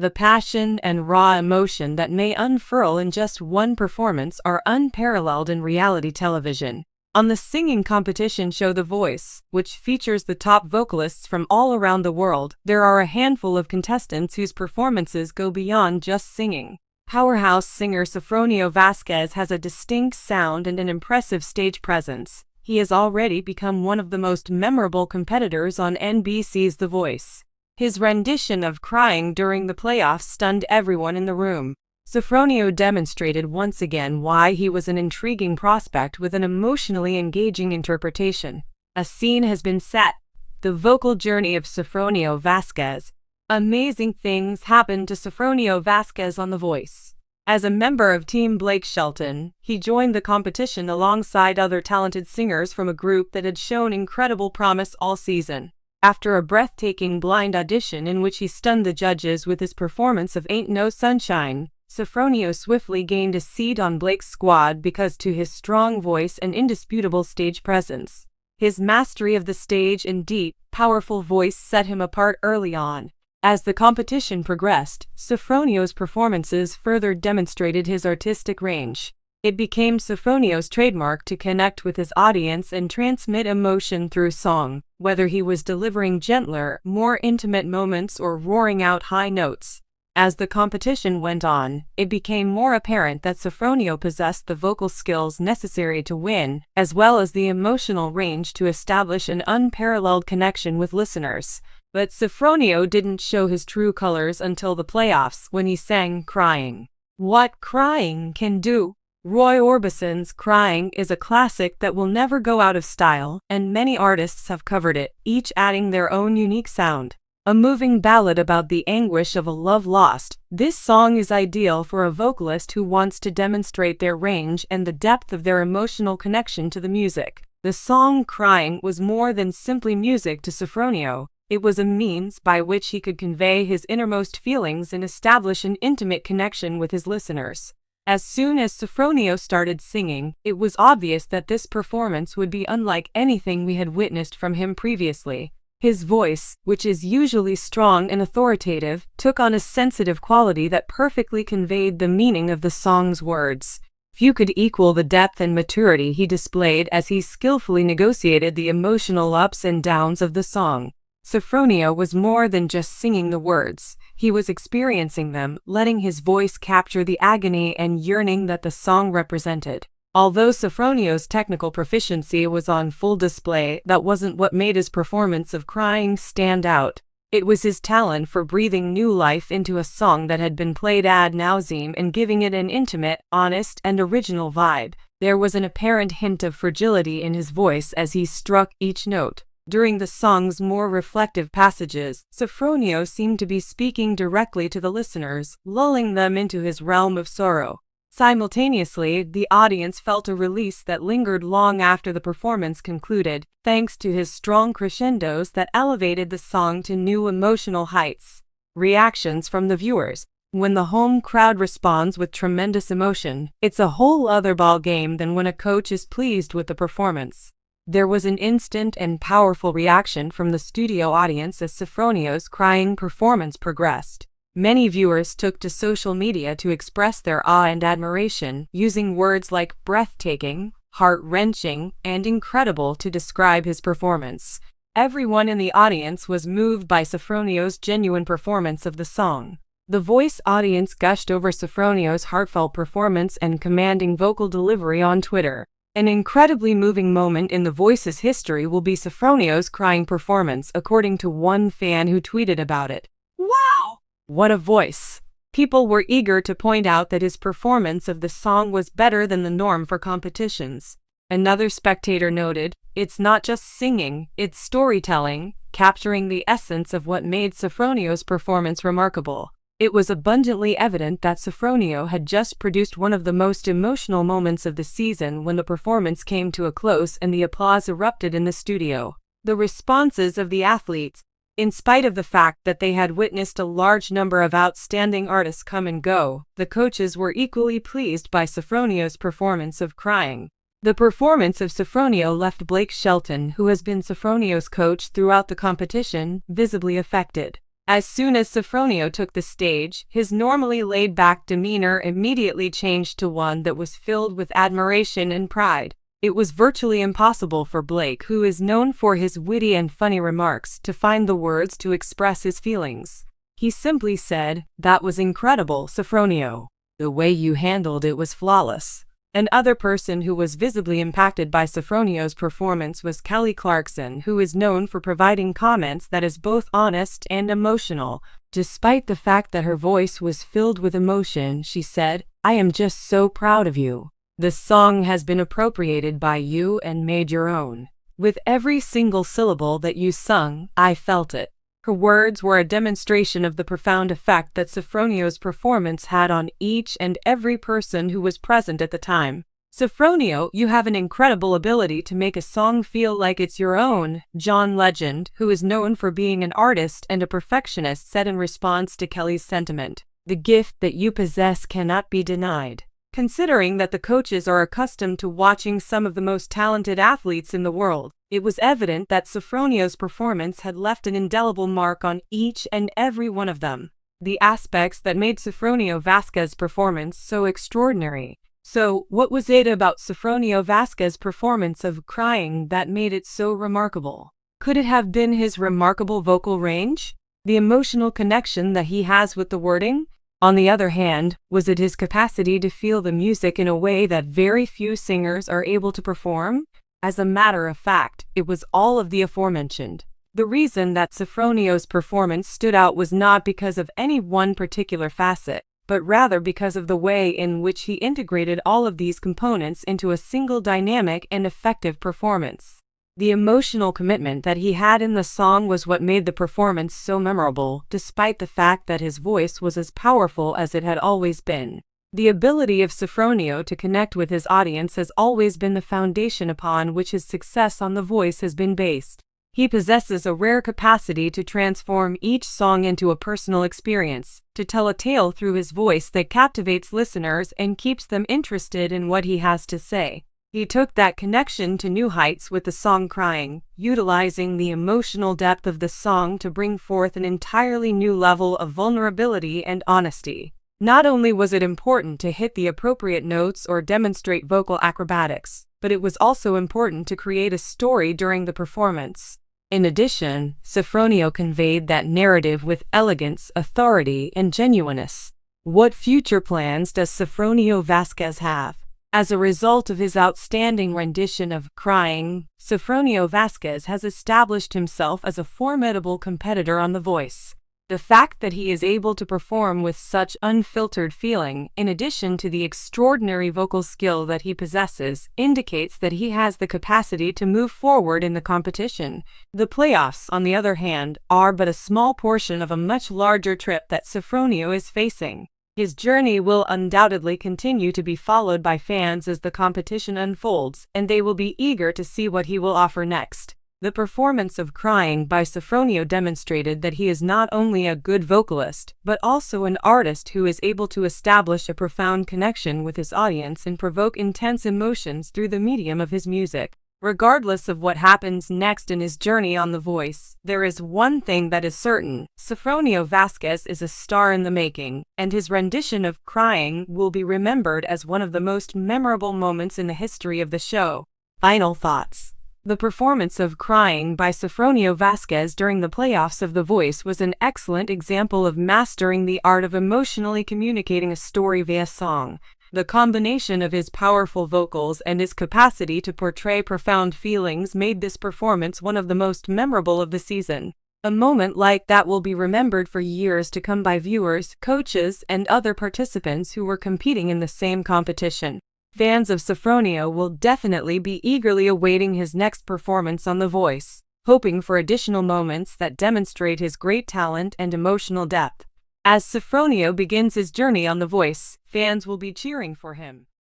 The passion and raw emotion that may unfurl in just one performance are unparalleled in reality television. On the singing competition show The Voice, which features the top vocalists from all around the world, there are a handful of contestants whose performances go beyond just singing. Powerhouse singer Sofronio Vasquez has a distinct sound and an impressive stage presence. He has already become one of the most memorable competitors on NBC's The Voice. His rendition of Crying during the playoffs stunned everyone in the room. Sofronio demonstrated once again why he was an intriguing prospect with an emotionally engaging interpretation. A scene has been set. The vocal journey of Sofronio Vasquez. Amazing things happened to Sofronio Vasquez on The Voice. As a member of Team Blake Shelton, he joined the competition alongside other talented singers from a group that had shown incredible promise all season. After a breathtaking blind audition in which he stunned the judges with his performance of Ain't No Sunshine, Sofronio swiftly gained a seat on Blake's squad because to his strong voice and indisputable stage presence. His mastery of the stage and deep, powerful voice set him apart early on. As the competition progressed, Sofronio's performances further demonstrated his artistic range. It became Sofronio's trademark to connect with his audience and transmit emotion through song, whether he was delivering gentler, more intimate moments or roaring out high notes. As the competition went on, it became more apparent that Sofronio possessed the vocal skills necessary to win, as well as the emotional range to establish an unparalleled connection with listeners. But Sofronio didn't show his true colors until the playoffs when he sang Crying. What Crying can do. Roy Orbison's Crying is a classic that will never go out of style, and many artists have covered it, each adding their own unique sound. A moving ballad about the anguish of a love lost, this song is ideal for a vocalist who wants to demonstrate their range and the depth of their emotional connection to the music. The song Crying was more than simply music to Sofronio. It was a means by which he could convey his innermost feelings and establish an intimate connection with his listeners. As soon as Sofronio started singing, it was obvious that this performance would be unlike anything we had witnessed from him previously. His voice, which is usually strong and authoritative, took on a sensitive quality that perfectly conveyed the meaning of the song's words. Few could equal the depth and maturity he displayed as he skillfully negotiated the emotional ups and downs of the song. Sofronio was more than just singing the words. He was experiencing them, letting his voice capture the agony and yearning that the song represented. Although Sofronio's technical proficiency was on full display, that wasn't what made his performance of Crying stand out. It was his talent for breathing new life into a song that had been played ad nauseam and giving it an intimate, honest, and original vibe. There was an apparent hint of fragility in his voice as he struck each note. During the song's more reflective passages, Sofronio seemed to be speaking directly to the listeners, lulling them into his realm of sorrow. Simultaneously, the audience felt a release that lingered long after the performance concluded, thanks to his strong crescendos that elevated the song to new emotional heights. Reactions from the viewers. When the home crowd responds with tremendous emotion, it's a whole other ball game than when a coach is pleased with the performance. There was an instant and powerful reaction from the studio audience as Sofronio's Crying performance progressed. Many viewers took to social media to express their awe and admiration, using words like breathtaking, heart-wrenching, and incredible to describe his performance. Everyone in the audience was moved by Sofronio's genuine performance of the song. The Voice audience gushed over Sofronio's heartfelt performance and commanding vocal delivery on Twitter. An incredibly moving moment in The Voice's history will be Sofronio's Crying performance, according to one fan who tweeted about it. Wow! What a voice! People were eager to point out that his performance of the song was better than the norm for competitions. Another spectator noted, "It's not just singing, it's storytelling," capturing the essence of what made Sofronio's performance remarkable. It was abundantly evident that Sofronio had just produced one of the most emotional moments of the season when the performance came to a close and the applause erupted in the studio. The responses of the athletes, in spite of the fact that they had witnessed a large number of outstanding artists come and go, the coaches were equally pleased by Sofronio's performance of Crying. The performance of Sofronio left Blake Shelton, who has been Sofronio's coach throughout the competition, visibly affected. As soon as Sofronio took the stage, his normally laid-back demeanor immediately changed to one that was filled with admiration and pride. It was virtually impossible for Blake, who is known for his witty and funny remarks, to find the words to express his feelings. He simply said, "That was incredible, Sofronio. The way you handled it was flawless." Another person who was visibly impacted by Sofronio's performance was Kelly Clarkson, who is known for providing comments that is both honest and emotional. Despite the fact that her voice was filled with emotion, she said, "I am just so proud of you. The song has been appropriated by you and made your own. With every single syllable that you sung, I felt it." Her words were a demonstration of the profound effect that Sofronio's performance had on each and every person who was present at the time. "Sofronio, you have an incredible ability to make a song feel like it's your own," John Legend, who is known for being an artist and a perfectionist, said in response to Kelly's sentiment. "The gift that you possess cannot be denied." Considering that the coaches are accustomed to watching some of the most talented athletes in the world, it was evident that Sofronio's performance had left an indelible mark on each and every one of them. The aspects that made Sofronio Vasquez's performance so extraordinary. So, what was it about Sofronio Vasquez's performance of Crying that made it so remarkable? Could it have been his remarkable vocal range? The emotional connection that he has with the wording? On the other hand, was it his capacity to feel the music in a way that very few singers are able to perform? As a matter of fact, it was all of the aforementioned. The reason that Sofronio's performance stood out was not because of any one particular facet, but rather because of the way in which he integrated all of these components into a single dynamic and effective performance. The emotional commitment that he had in the song was what made the performance so memorable, despite the fact that his voice was as powerful as it had always been. The ability of Sofronio to connect with his audience has always been the foundation upon which his success on The Voice has been based. He possesses a rare capacity to transform each song into a personal experience, to tell a tale through his voice that captivates listeners and keeps them interested in what he has to say. He took that connection to new heights with the song Crying, utilizing the emotional depth of the song to bring forth an entirely new level of vulnerability and honesty. Not only was it important to hit the appropriate notes or demonstrate vocal acrobatics, but it was also important to create a story during the performance. In addition, Sofronio conveyed that narrative with elegance, authority, and genuineness. What future plans does Sofronio Vasquez have? As a result of his outstanding rendition of Crying, Sofronio Vasquez has established himself as a formidable competitor on The Voice. The fact that he is able to perform with such unfiltered feeling, in addition to the extraordinary vocal skill that he possesses, indicates that he has the capacity to move forward in the competition. The playoffs, on the other hand, are but a small portion of a much larger trip that Sofronio is facing. His journey will undoubtedly continue to be followed by fans as the competition unfolds, and they will be eager to see what he will offer next. The performance of Crying by Sofronio demonstrated that he is not only a good vocalist, but also an artist who is able to establish a profound connection with his audience and provoke intense emotions through the medium of his music. Regardless of what happens next in his journey on The Voice, there is one thing that is certain: Sofronio Vasquez is a star in the making, and his rendition of Crying will be remembered as one of the most memorable moments in the history of the show. Final thoughts. The performance of Crying by Sofronio Vasquez during the playoffs of The Voice was an excellent example of mastering the art of emotionally communicating a story via song. The combination of his powerful vocals and his capacity to portray profound feelings made this performance one of the most memorable of the season. A moment like that will be remembered for years to come by viewers, coaches, and other participants who were competing in the same competition. Fans of Sofronio will definitely be eagerly awaiting his next performance on The Voice, hoping for additional moments that demonstrate his great talent and emotional depth. As Sofronio begins his journey on The Voice, fans will be cheering for him.